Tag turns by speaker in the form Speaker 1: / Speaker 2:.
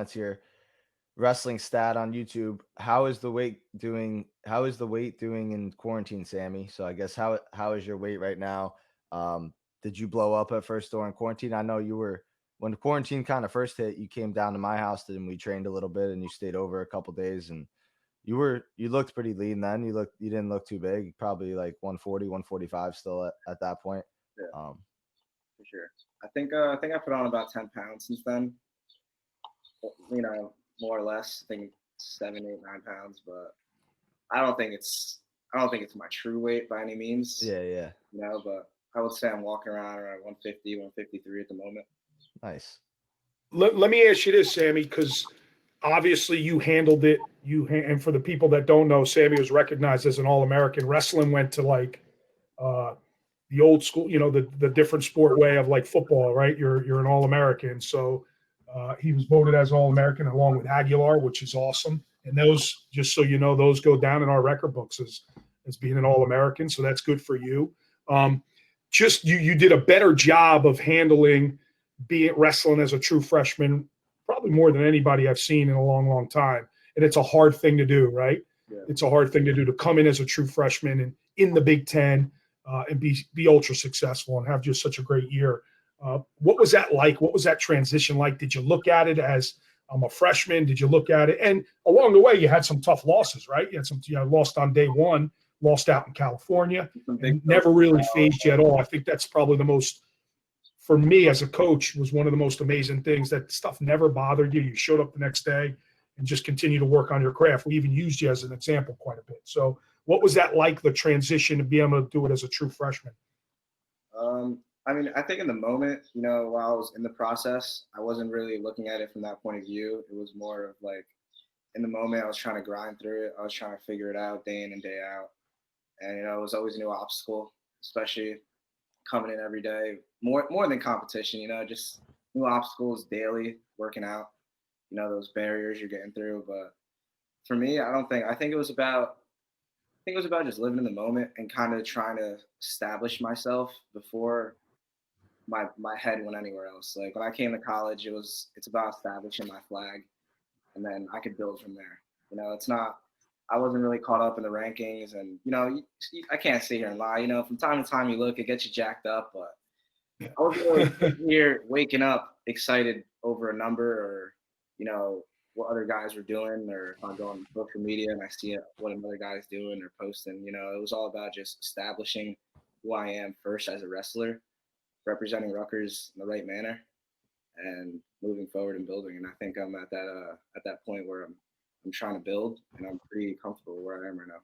Speaker 1: That's your wrestling stat on YouTube. How is the weight doing? How is the weight doing in quarantine, Sammy? So I guess how is your weight right now? Did you blow up at first during quarantine? I know you were when quarantine kind of first hit. You came down to my house and we trained a little bit, and you stayed over a couple days, and you looked pretty lean then. You didn't look too big. Probably like 140, 145 still at that point.
Speaker 2: Yeah,
Speaker 1: Um,
Speaker 2: for sure. I think I put on about 10 pounds since then. More or less. I think 7, 8, 9 pounds, but I don't think it's I don't think it's my true weight by any means.
Speaker 1: yeah, yeah,
Speaker 2: But I would say I'm walking around 150, 153 at the moment.
Speaker 1: nice.
Speaker 3: Let me ask you this, Sammy, because obviously you handled it. And for the people that don't know, Sammy was recognized as an All-American. Wrestling went to like uh, the old school, the different sport way of like football, right? You're an All-American, so he was voted as All-American along with Aguilar, which is awesome. And those, just so you know, those go down in our record books as being an All-American. So that's good for you. Just you did a better job of handling being wrestling as a true freshman, probably more than anybody I've seen in a long, long time. And it's a hard thing to do, right?
Speaker 2: Yeah.
Speaker 3: It's a hard thing to do to come in as a true freshman and in the Big Ten and be ultra successful and have just such a great year. What was that like? What was that transition like? Did you look at it as I'm a freshman? Did you look at it? And along the way, you had some tough losses, right? You lost on day one, lost out in California, and never really phased you at all. I think that's probably the most, for me as a coach, was one of the most amazing things. That stuff never bothered you. You showed up the next day and just continue to work on your craft. We even used you as an example quite a bit. So what was that like, the transition to be able to do it as a true freshman?
Speaker 2: I think in the moment, while I was in the process, I wasn't really looking at it from that point of view. It was more of like, in the moment, I was trying to grind through it. I was trying to figure it out day in and day out. And, it was always a new obstacle, especially coming in every day. More than competition, just new obstacles daily, working out, those barriers you're getting through. But for me, I think it was about just living in the moment and kind of trying to establish myself before my head went anywhere else. Like when I came to college, it's about establishing my flag, and then I could build from there. It's not. I wasn't really caught up in the rankings, and I can't sit here and lie. From time to time you look, it gets you jacked up, but I wasn't really here waking up excited over a number or what other guys were doing, or if I go on social media and I see what another guy's doing or posting. It was all about just establishing who I am first as a wrestler, representing Rutgers in the right manner, and moving forward and building. And I think I'm at that point where I'm trying to build, and I'm pretty comfortable where I am right now.